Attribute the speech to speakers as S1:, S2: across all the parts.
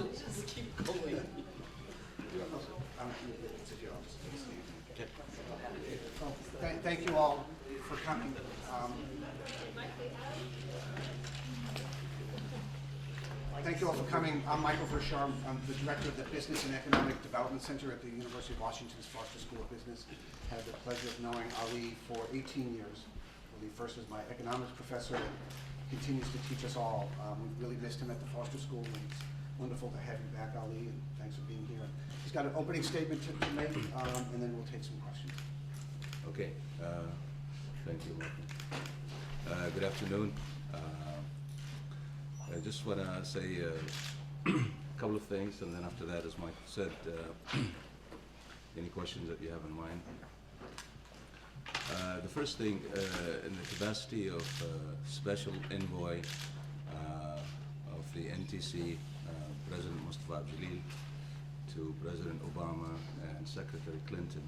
S1: Just keep going.
S2: Thank you all for coming. Thank you all for coming. I'm Michael Verscharm. I'm the director of the Business and Economic Development Center at the University of Washington's Foster School of Business. Had the pleasure of knowing Ali for 18 years. Ali first was my economics professor and continues to teach us all. We've really missed him at the Foster School, and it's wonderful to have you back, Ali, and thanks for being here. He's got an opening statement to make, and then we'll take some questions.
S3: Okay, thank you, Michael. Good afternoon. I just want to say a couple of things, and then after that, as Michael said, any questions that you have in mind. The first thing, in the capacity of Special Envoy of the NTC, President Mustafa Jalil, to President Obama and Secretary Clinton,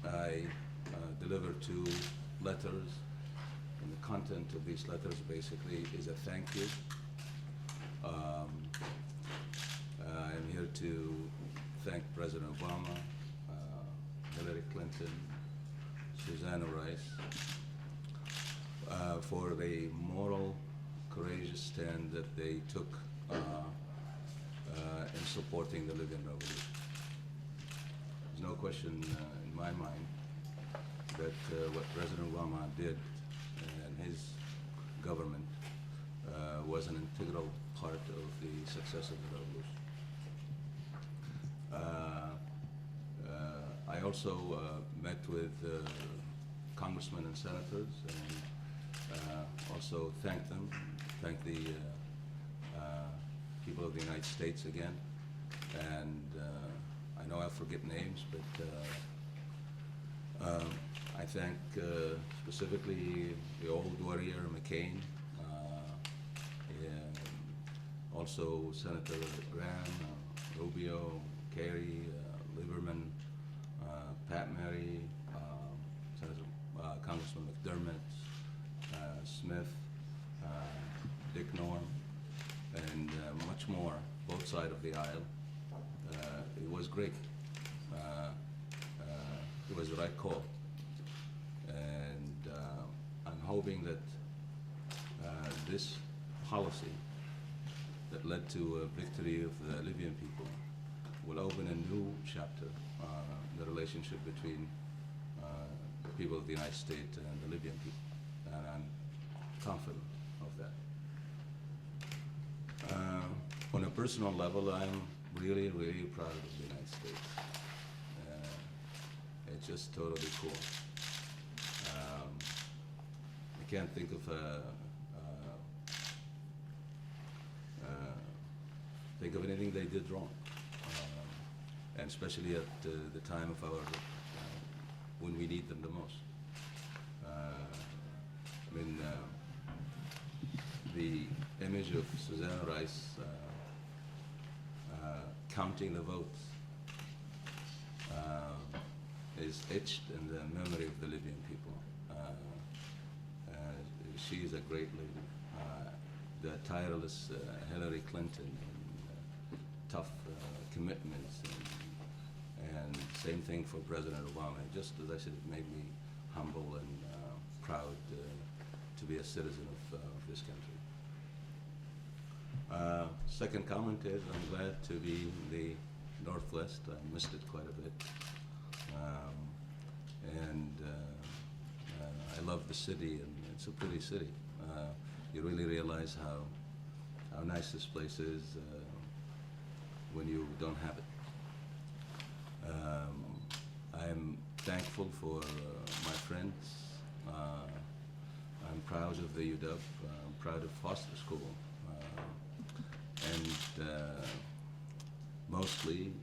S3: I delivered 2 letters, and the content of these letters basically is a thank you. I'm here to thank President Obama, Hillary Clinton, Susanna Rice, for the moral, courageous stand that they took in supporting the Libyan revolution. There's no question in my mind that what President Obama did and his government was an integral part of the success of the revolution. I also met with congressmen and senators, and also thanked them, thanked the people of the United States again. And I know I forget names, but I thank specifically the old warrior McCain, and also Senator Graham, Rubio, Kerry, Lieberman, Pat Mary, Congressman McDermott, Smith, Dick Norm, and much more, both sides of the aisle. It was great. It was the right call. And I'm hoping that this policy that led to a victory of the Libyan people will open a new chapter in the relationship between the people of the United States and the Libyan people. And I'm confident of that. On a personal level, I'm really, really proud of the United States. It's just totally cool. I can't think of anything they did wrong, and especially at the time of our when we need them the most. I mean, the image of Susanna Rice counting the votes is etched in the memory of the Libyan people. She is a great lady. The tireless Hillary Clinton, and tough commitments, and same thing for President Obama. Just as I said, it made me humble and proud to be a citizen of this country. Second comment is I'm glad to be in the Northwest. I missed it quite a bit. And I love the city, and it's a pretty city. You really realize how nice this place is when you don't have it. I'm thankful for my friends. I'm proud of the UW. I'm proud of Foster School. And mostly,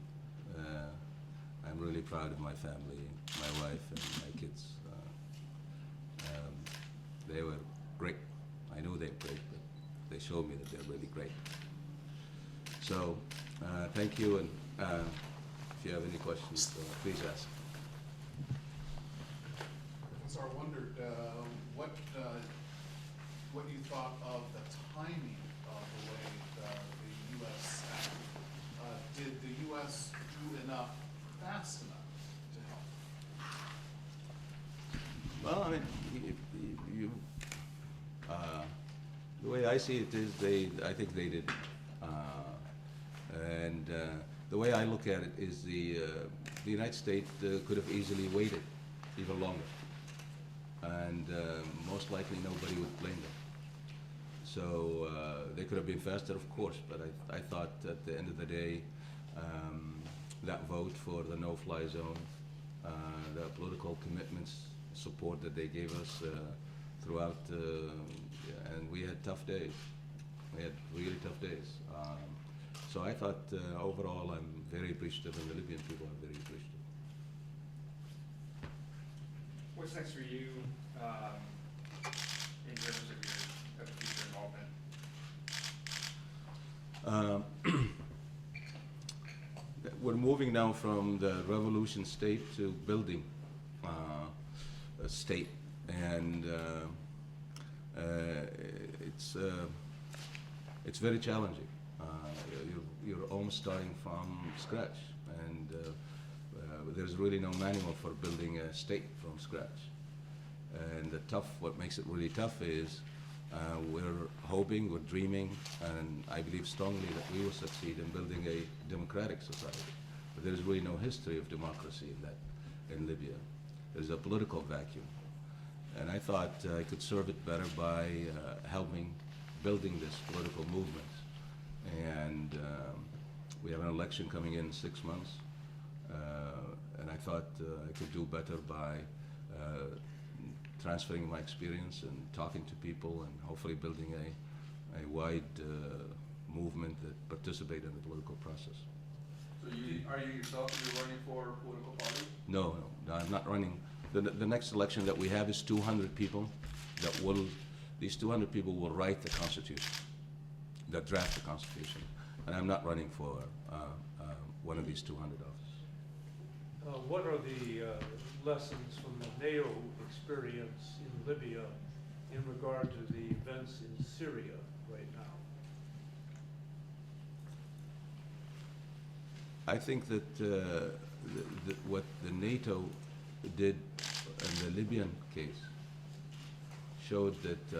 S3: I'm really proud of my family, my wife and my kids. They were great. I knew they were great, but they showed me that they're really great. So, thank you, and if you have any questions, please ask.
S4: So I wondered what you thought of the timing of the way
S3: Well, I mean, the way I see it is I think they did. And the way I look at it is the United States could have easily waited even longer. And most likely nobody would blame them. So they could have been faster, of course, but I thought at the end of the day, that vote for the no-fly zone, the political commitments, support that they gave us throughout, and we had tough days. We had really tough days. So I thought overall I'm very appreciative, and the Libyan people are very appreciative.
S1: What's next for you in terms of your future involvement?
S3: We're moving now from the revolution state to building a state, and it's very challenging. You're almost starting from scratch, and there's really no manual for building a state from scratch. And what makes it really tough is we're hoping, we're dreaming, and I believe strongly that we will succeed in building a democratic society. But there's really no history of democracy in Libya. There's a political vacuum. And I thought I could serve it better by helping building this political movement. And we have an election coming in 6 months. And I thought I could do better by transferring my experience and talking to people and hopefully building a wide movement that participate in the political process.
S4: So are you yourself running for a political party?
S3: No, I'm not running. The next election that we have is 200 people these 200 people will write the Constitution, that draft the Constitution. And I'm not running for one of these 200 offices.
S5: What are the lessons from the NATO experience in Libya in regard to the events in Syria right now?
S3: I think that what the NATO did in the Libyan case showed that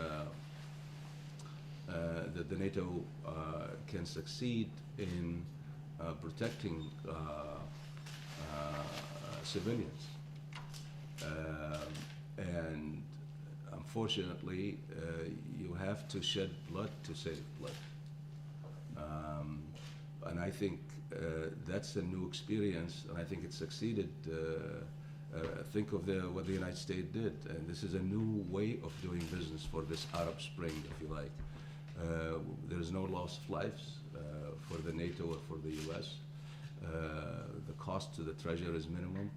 S3: that the NATO can succeed in protecting civilians, and unfortunately, you have to shed blood to save blood. And I think that's a new experience, and I think it succeeded. Think of what the United States did, and this is a new way of doing business for this Arab Spring, if you like. There is no loss of lives for the NATO or for the U.S. The cost to the treasury is minimum,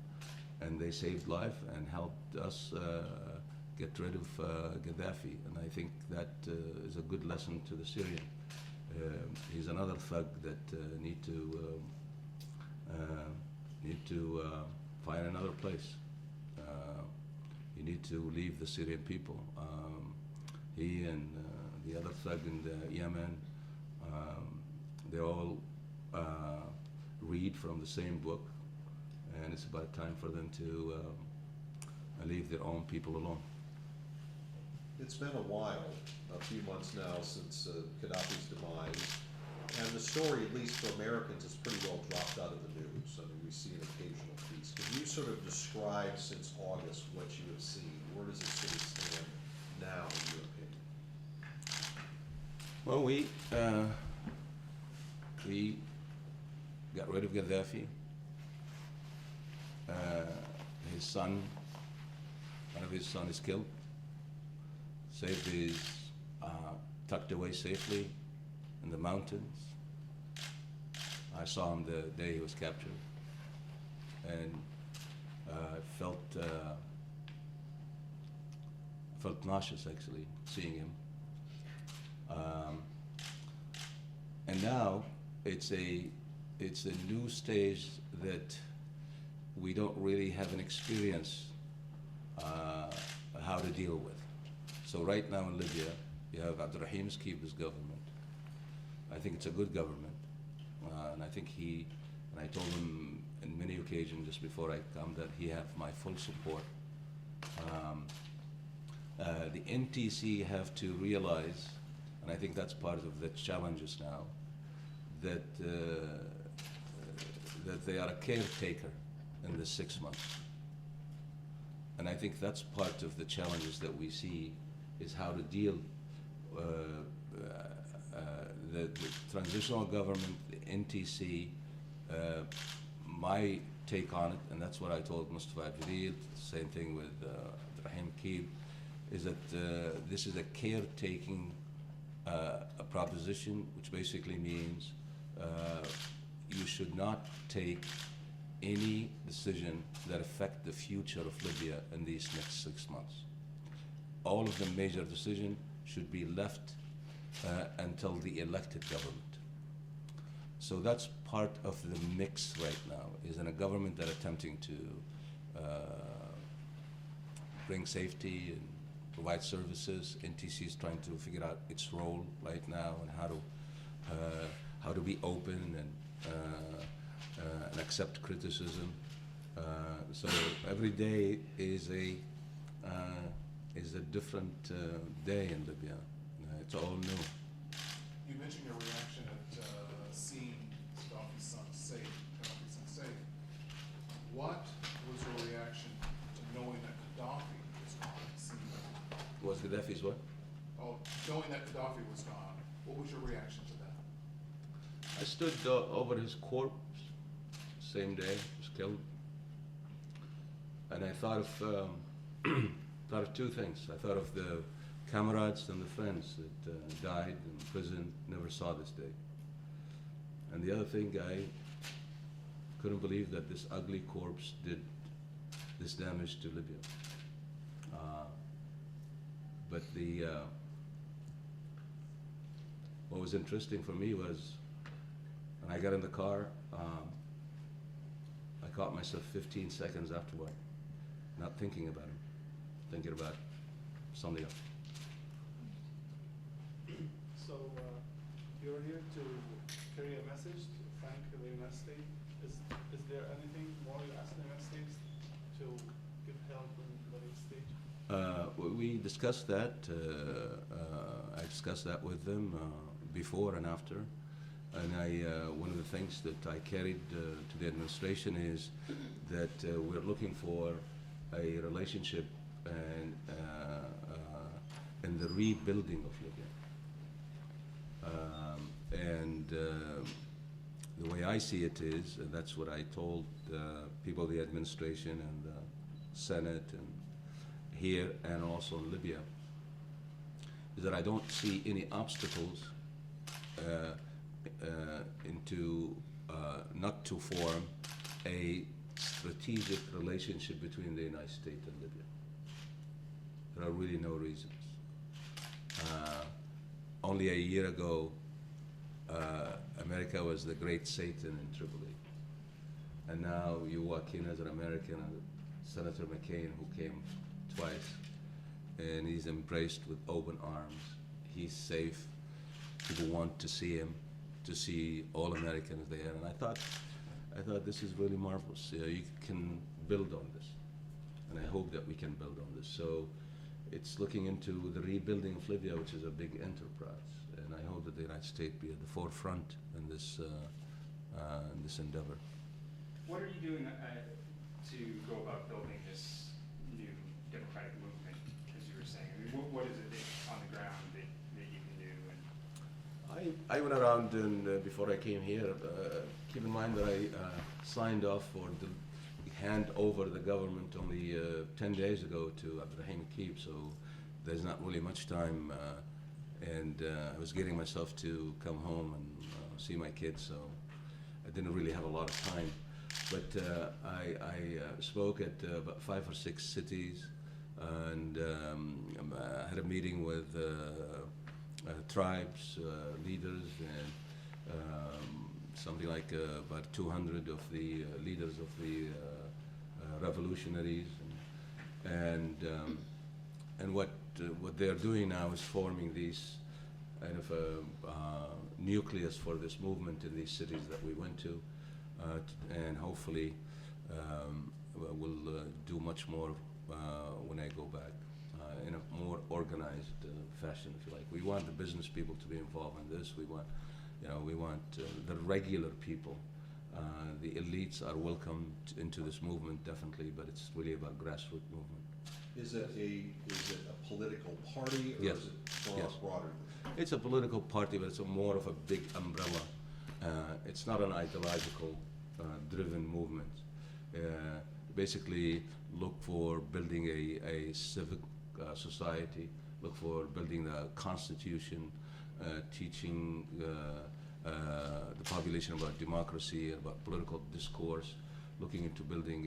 S3: and they saved life and helped us get rid of Gaddafi. And I think that is a good lesson to the Syrian. He's another thug that need to find another place. You need to leave the Syrian people. He and the other thug in Yemen, they all read from the same book, and it's about time for them to leave their own people alone.
S6: It's been a while, a few months now, since Gaddafi's demise, and the story, at least for Americans, is pretty well dropped out of the news. I mean, we see an occasional piece. Can you sort of describe, since August, what you have seen? Where does it sort of stand now, in your opinion?
S3: Well, we got rid of Gaddafi. His son, one of his sons is killed. Saved is tucked away safely in the mountains. I saw him the day he was captured, and felt nauseous actually seeing him. And now it's a new stage that we don't really have an experience how to deal with. So right now in Libya, you have Abdurrahim's Keeper's government. I think it's a good government, and I think and I told him in many occasions just before I come that he have my full support. The NTC have to realize, and I think that's part of the challenges now, that that they are a caretaker in the 6 months. And I think that's part of the challenges that we see, is how to deal the transitional government, the NTC. My take on it, and that's what I told Mustafa Jadid, same thing with Rahim Keeb, is that this is a caretaking a proposition, which basically means you should not take any decision that affect the future of Libya in these next 6 months. All of the major decisions should be left until the elected government. So that's part of the mix right now, is in a government that attempting to bring safety and provide services. NTC is trying to figure out its role right now and how to be open and accept criticism. So every day is a different day in Libya. It's all new.
S7: You mentioned your reaction at seeing Gaddafi's son safe. What was your reaction to knowing that Gaddafi was gone? Seeing that,
S3: Was Gaddafi's what?
S7: knowing that Gaddafi was gone, what was your reaction to that?
S3: I stood over his corpse, same day, he was killed. And I thought of thought of two things. I thought of the comrades and the friends that died in prison, never saw this day. And the other thing, I couldn't believe that this ugly corpse did this damage to Libya. But what was interesting for me was, when I got in the car, I caught myself 15 seconds afterward, not thinking about him, thinking about something else.
S8: So you're here to carry a message to thank the United States. Is there anything more you ask the United States to give help in the late stage?
S3: We discussed that. I discussed that with them before and after. And one of the things that I carried to the administration is that we're looking for a relationship and in the rebuilding of Libya. The way I see it is, and that's what I told people of the administration and the Senate and here and also in Libya, is that I don't see any obstacles into not to form a strategic relationship between the United States and Libya. There are really no reasons. Only a year ago, America was the great Satan in Tripoli. And now you walk in as an American, and Senator McCain, who came twice, and he's embraced with open arms. He's safe. People want to see him, to see all Americans there. And I thought this is really marvelous. You can build on this. And I hope that we can build on this. So it's looking into the rebuilding of Libya, which is a big enterprise. And I hope that the United States be at the forefront in this endeavor.
S1: What are you doing to go about building this new democratic movement, as you were saying? I mean, what is it on the ground that you can do? And
S3: I went around and before I came here, keep in mind that I signed off for the hand over the government only 10 days ago to Rahim Keeb, so there's not really much time, and I was getting myself to come home and see my kids, so I didn't really have a lot of time. But I spoke at about 5 or 6 cities, and I had a meeting with tribes, leaders, and something like about 200 of the leaders of the revolutionaries, and what they are doing now is forming these kind of nucleus for this movement in these cities that we went to, and hopefully we'll do much more when I go back. in a more organized fashion, if you like. We want the business people to be involved in this. We want the regular people. The elites are welcome into this movement, definitely, but it's really about grassroots movement.
S6: Is it a political party, or
S3: Yes.
S6: is it
S3: Yes.
S6: broader than that?
S3: It's a political party, but it's more of a big umbrella. It's not an ideological driven movement. Basically, look for building a civic society, look for building the constitution, teaching the population about democracy, about political discourse, looking into building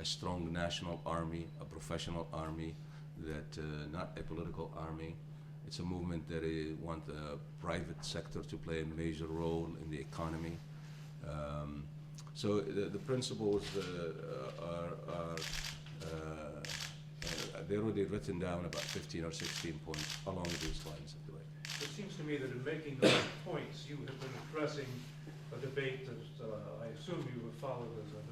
S3: a strong national army, a professional army, that not a political army. It's a movement that wants the private sector to play a major role in the economy. So the principles they're already written down, about 15 or 16 points along these lines, if you like.
S5: It seems to me that in making those points, you have been addressing a debate that I assume you have followed as an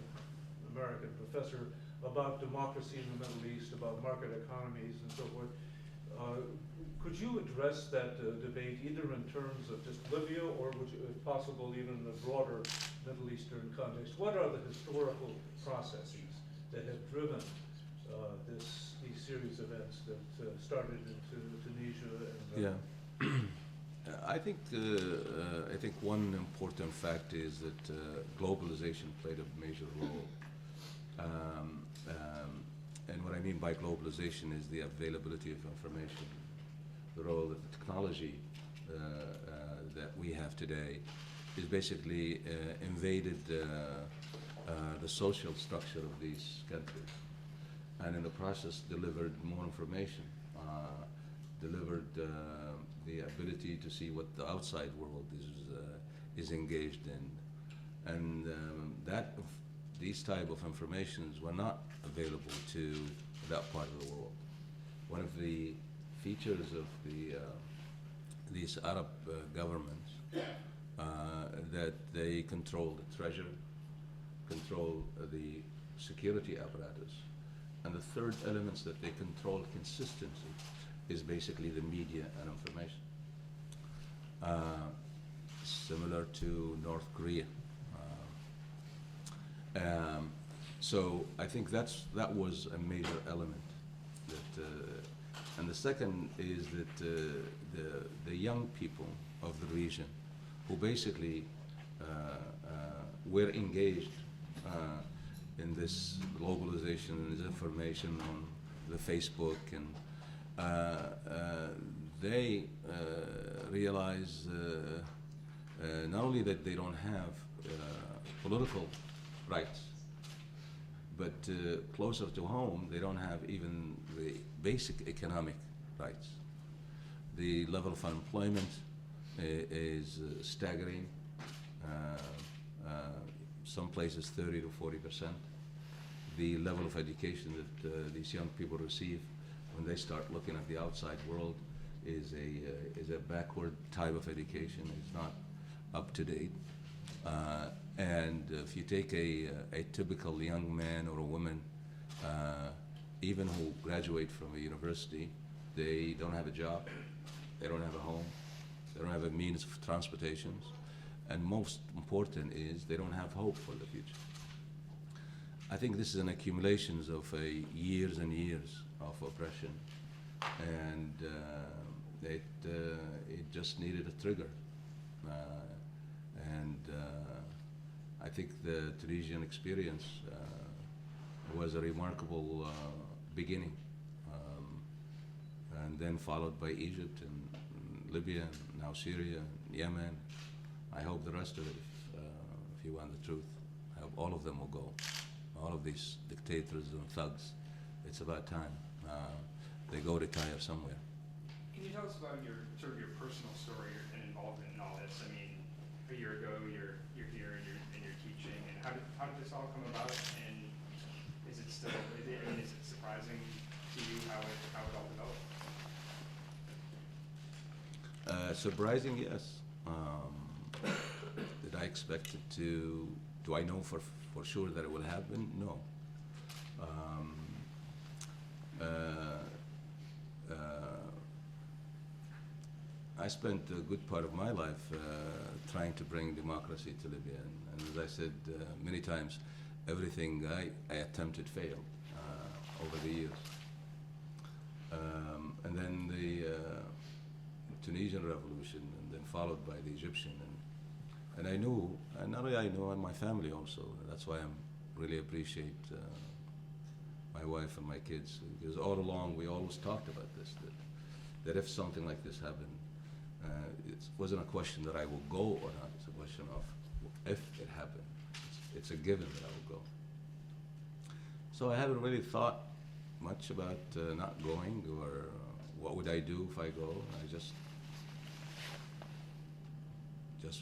S5: American professor about democracy in the Middle East, about market economies and so forth. Could you address that debate either in terms of just Libya, or would you, if possible, even in a broader Middle Eastern context? What are the historical processes that have driven these series of events that started in Tunisia and
S3: I think one important fact is that globalization played a major role. And what I mean by globalization is the availability of information, the role that the technology that we have today is basically invaded the social structure of these countries, and in the process delivered more information, delivered the ability to see what the outside world is engaged in, and these type of informations were not available to that part of the world. One of the features of these Arab governments that they control the treasure, control the security apparatus, and the third elements that they control consistency is basically the media and information. Similar to North Korea. So I think that was a major element. And the second is that the young people of the region, who basically were engaged in this globalization and this information on the Facebook, and they realize not only that they don't have political rights, but closer to home, they don't have even the basic economic rights. The level of unemployment is staggering. Some places 30 to 40%. The level of education that these young people receive when they start looking at the outside world is a backward type of education. It's not up to date. And if you take a typical young man or a woman, even who graduate from a university, they don't have a job, they don't have a home, they don't have a means of transportation, and most important is they don't have hope for the future. I think this is an accumulation of years and years of oppression, and it just needed a trigger. I think the Tunisian experience was a remarkable beginning, and then followed by Egypt and Libya, and now Syria, and Yemen. I hope the rest of it, if you want the truth, I hope all of them will go. All of these dictators and thugs, it's about time. They go retire somewhere.
S1: Can you tell us about your personal story and involvement in all this? I mean, a year ago, you're here and you're teaching, and how did this all come about? And is it still? Is it surprising to you how it all developed?
S3: Surprising, yes. Did I expect it to? Do I know for sure that it will happen? No. I spent a good part of my life trying to bring democracy to Libya, and as I said many times, everything I attempted failed over the years. And then the Tunisian revolution, and then followed by the Egyptian, and I knew, and not only I knew, and my family also. That's why I'm really appreciate my wife and my kids, because all along we always talked about this, that if something like this happened, it wasn't a question that I will go or not. It's a question of if it happened. It's a given that I will go. So I haven't really thought much about not going, or what would I do if I go. I just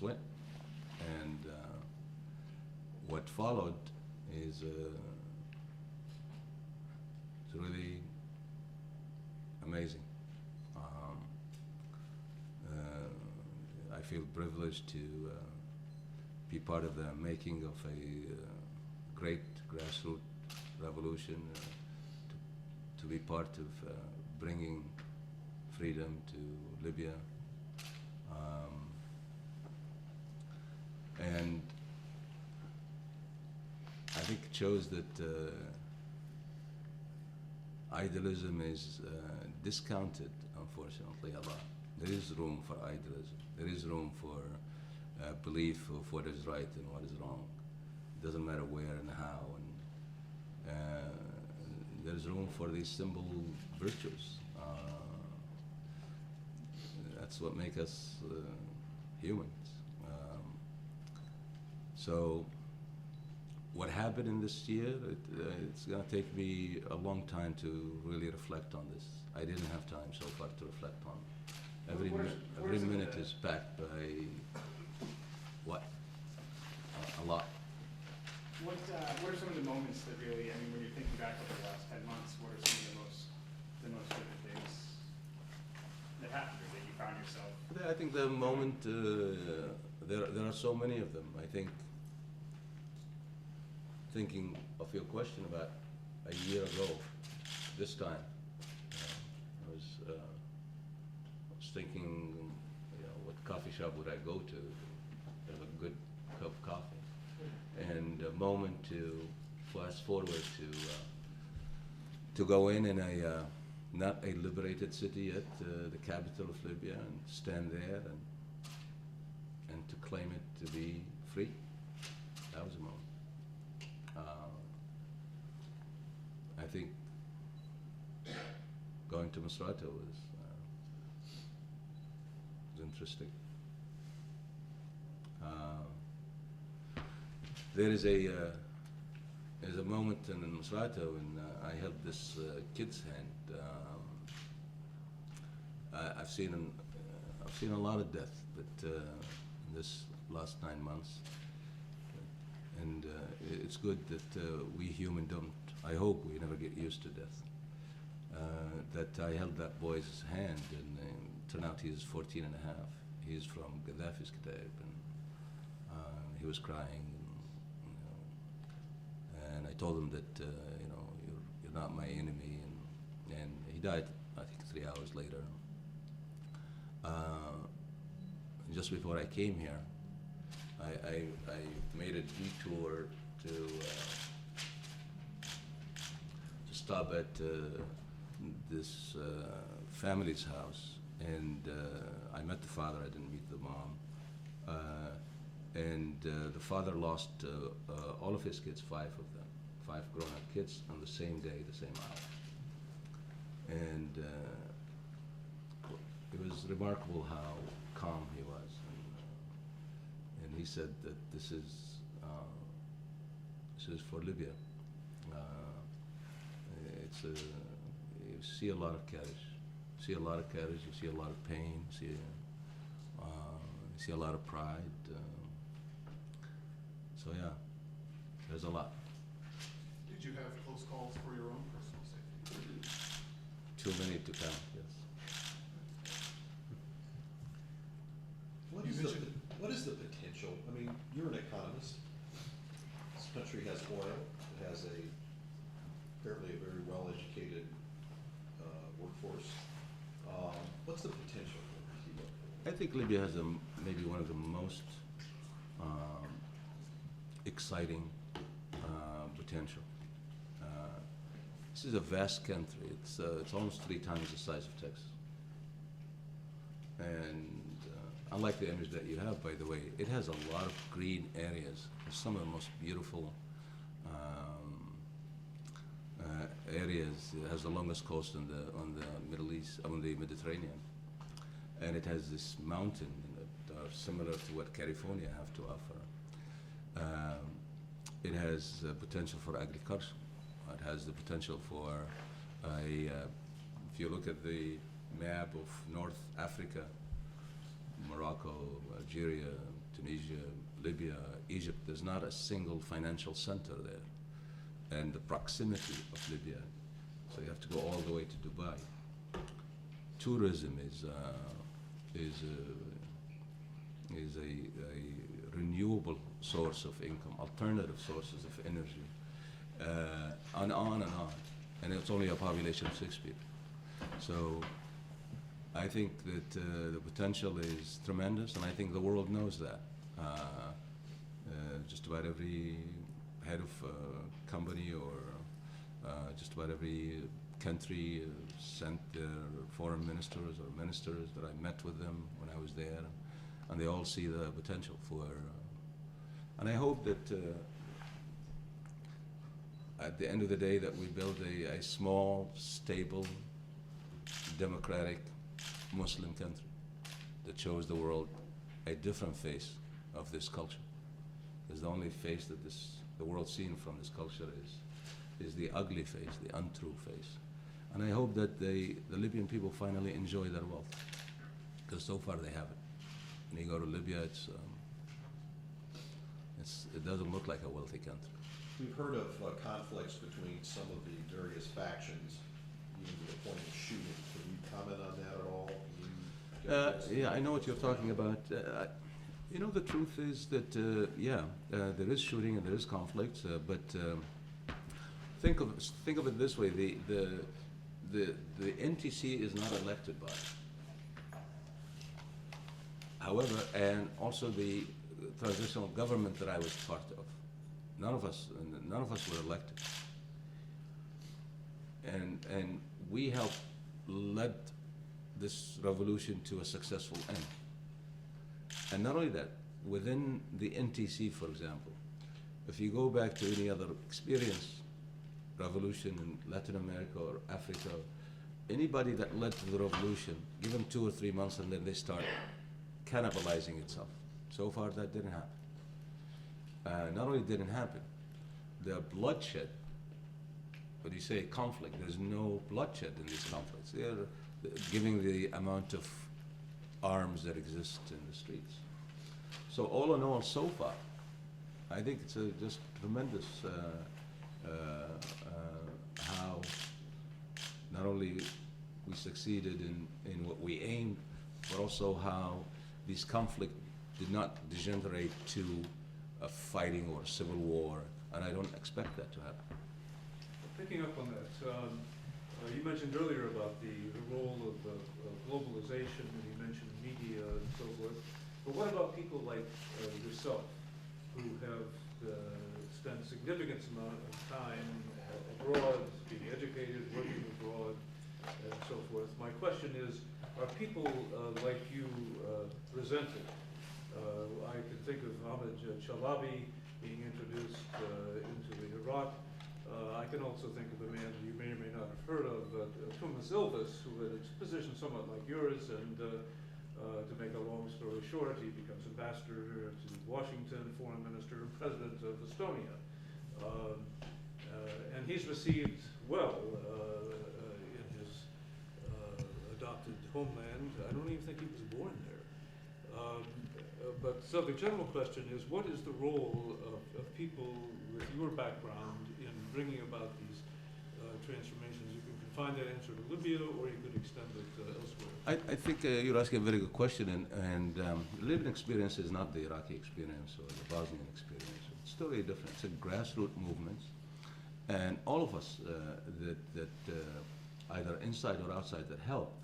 S3: went. And what followed is it's really amazing. I feel privileged to be part of the making of a great grassroots revolution, to be part of bringing freedom to Libya. And I think it shows that idealism is discounted, unfortunately, a lot. There is room for idealism. There is room for belief of what is right and what is wrong. It doesn't matter where and how. And there's room for these simple virtues. That's what makes us humans. So what happened in this year, it's going to take me a long time to really reflect on this. I didn't have time so far to reflect on it. Every minute is packed by what? A lot.
S1: What are some of the moments that really, I mean, when you're thinking back over the last 10 months, what are some of the most vivid things that happened, or that you found yourself?
S3: I think the moment, there are so many of them. I think, thinking of your question about a year ago, this time, I was thinking, what coffee shop would I go to have a good cup of coffee, and a moment to fast forward to go in a not a liberated city yet, the capital of Libya, and stand there and to claim it to be free. That was a moment. I think going to Misrata was interesting. There's a moment in Misrata when I held this kid's hand. I've seen a lot of death, but in this last 9 months, and it's good that we human don't. I hope we never get used to death. That I held that boy's hand, and turned out he's 14 and a half. He's from Gaddafi's Kataib, and he was crying. And I told him that you're not my enemy, and he died, I think, 3 hours later. Just before I came here, I made a detour to stop at this family's house, and I met the father. I didn't meet the mom. And the father lost all of his kids, 5 of them, 5 grown-up kids, on the same day, the same hour. And it was remarkable how calm he was. And he said that this is for Libya. You see a lot of courage. You see a lot of courage. You see a lot of pain. You see a lot of pride. So yeah, there's a lot.
S7: Did you have close calls for your own personal safety?
S3: Too many to count, yes.
S6: What is the potential? I mean, you're an economist. This country has oil. It has apparently a very well-educated workforce. What's the potential for Cuba?
S3: I think Libya has maybe one of the most exciting potential. This is a vast country. It's almost 3 times the size of Texas. And unlike the image that you have, by the way, it has a lot of green areas. Some of the most beautiful areas. It has the longest coast on the Middle East, on the Mediterranean, and it has this mountain that are similar to what California have to offer. It has potential for agriculture. It has the potential for if you look at the map of North Africa, Morocco, Algeria, Tunisia, Libya, Egypt, there's not a single financial center there. And the proximity of Libya, so you have to go all the way to Dubai. Tourism is a renewable source of income, alternative sources of energy, and on and on. And it's only a population of 6 people. So I think that the potential is tremendous, and I think the world knows that. Just about every head of company or just about every country sent their foreign ministers or ministers that I met with them when I was there, and they all see the potential for, and I hope that at the end of the day that we build a small, stable, democratic Muslim country that shows the world a different face of this culture. Because the only face that the world's seen from this culture is the ugly face, the untrue face. And I hope that the Libyan people finally enjoy their wealth, because so far they haven't. When you go to Libya, it doesn't look like a wealthy country.
S6: We've heard of conflicts between some of the various factions, even to the point of shooting. Can you comment on that at all?
S3: Yeah, I know what you're talking about. You know, the truth is that, there is shooting and there is conflict, but think of it this way: the NTC is not elected body. However, and also the transitional government that I was part of, none of us were elected, and we helped lead this revolution to a successful end. And not only that, within the NTC, for example, if you go back to any other experience, revolution in Latin America or Africa, anybody that led to the revolution, give them 2 or 3 months and then they start cannibalizing itself. So far that didn't happen. Not only didn't happen, the bloodshed, when you say conflict, there's no bloodshed in these conflicts. They're giving the amount of arms that exist in the streets. So all in all, so far, I think it's just tremendous how not only we succeeded in what we aimed, but also how this conflict did not degenerate to a fighting or a civil war, and I don't expect that to happen.
S5: Picking up on that, you mentioned earlier about the role of globalization, and you mentioned media and so forth. But what about people like yourself, who have spent a significant amount of time abroad, being educated, working abroad, and so forth? My question is, are people like you resented? I can think of Ahmed Chalabi being introduced into Iraq. I can also think of a man you may or may not have heard of, Tumas Ilves, who had a position somewhat like yours, and to make a long story short, he becomes ambassador to Washington, foreign minister, and president of Estonia. And he's received well in his adopted homeland. I don't even think he was born there. But so the general question is, what is the role of people with your background in bringing about these transformations? You can confine that answer to Libya, or you could extend it elsewhere.
S3: I think you're asking a very good question, and the Libyan experience is not the Iraqi experience or the Bosnian experience. It's totally different. It's a grassroots movement, and all of us that either inside or outside that help,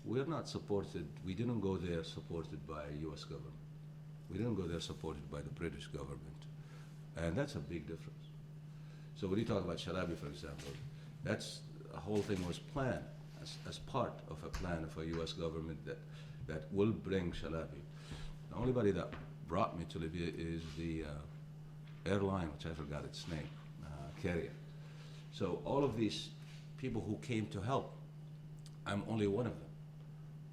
S3: we're not supported, we didn't go there supported by US government. We didn't go there supported by the British government. And that's a big difference. So when you talk about Shalabi, for example, the whole thing was planned as part of a plan of a US government that will bring Shalabi. The only body that brought me to Libya is the airline, which I forgot its name, carrier. So all of these people who came to help, I'm only one of them.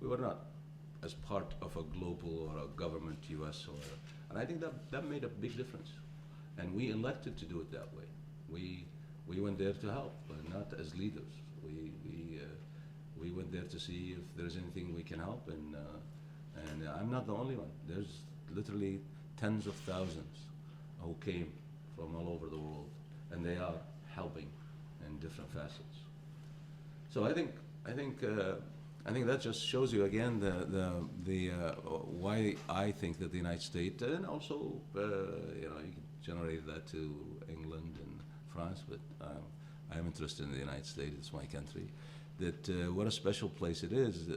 S3: We were not as part of a global or a government US and I think that made a big difference. And we elected to do it that way. We went there to help, but not as leaders. We went there to see if there's anything we can help, and I'm not the only one. There's literally tens of thousands who came from all over the world, and they are helping in different facets. So I think that just shows you again why I think that the United States, and also you can generate that to England and France, but I'm interested in the United States. It's my country. That what a special place it is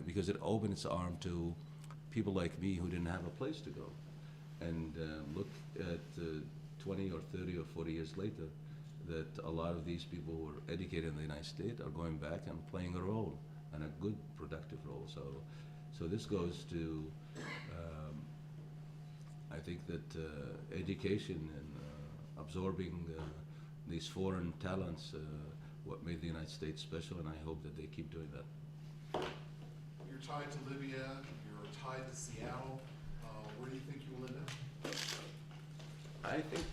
S3: because it opened its arm to people like me who didn't have a place to go, and look at 20 or 30 or 40 years later, that a lot of these people who are educated in the United States are going back and playing a role, and a good, productive role. So this goes to, I think that education and absorbing these foreign talents, what made the United States special, and I hope that they keep doing that.
S7: You're tied to Libya, you're tied to Seattle. Where do you think you will end up?
S3: I think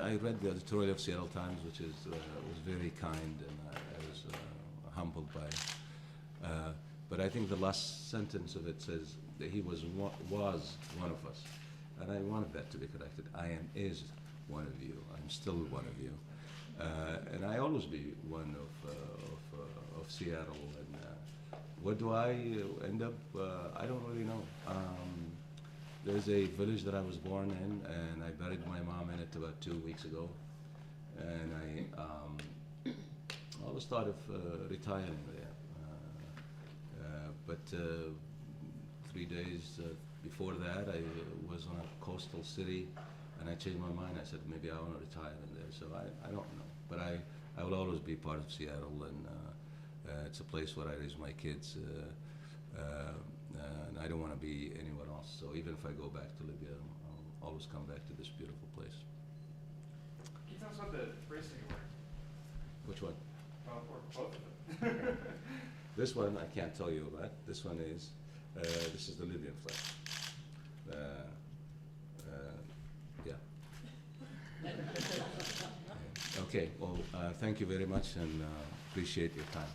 S3: I read the editorial of Seattle Times, which was very kind, and I was humbled by it. But I think the last sentence of it says that he was one of us, and I wanted that to be corrected. is one of you. I'm still one of you, and I always be one of Seattle. And what do I end up? I don't really know. There's a village that I was born in, and I buried my mom in it about 2 weeks ago. And I always thought of retiring there. But 3 days before that, I was on a coastal city, and I changed my mind. I said, maybe I want to retire in there. So I don't know. But I will always be part of Seattle, and it's a place where I raise my kids. And I don't want to be anywhere else. So even if I go back to Libya, I'll always come back to this beautiful place.
S1: Can you tell us about the bracelet you're wearing?
S3: Which one?
S1: Or both of them.
S3: This one I can't tell you about. This one is, this is the Libyan flag. Yeah. Okay, well, thank you very much, and appreciate your time.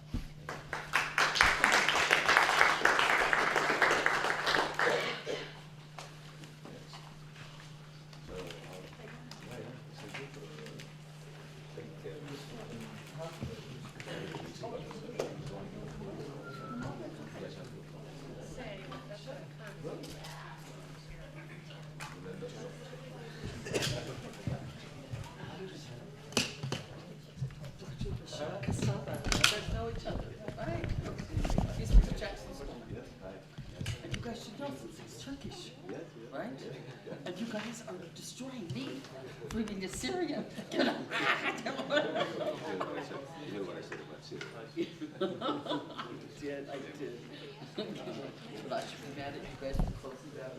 S9: Right? And you guys are destroying me, bringing a Syrian. Get up.
S3: You know what I said about Syria?
S9: I did. But I should be mad at you guys for closing down.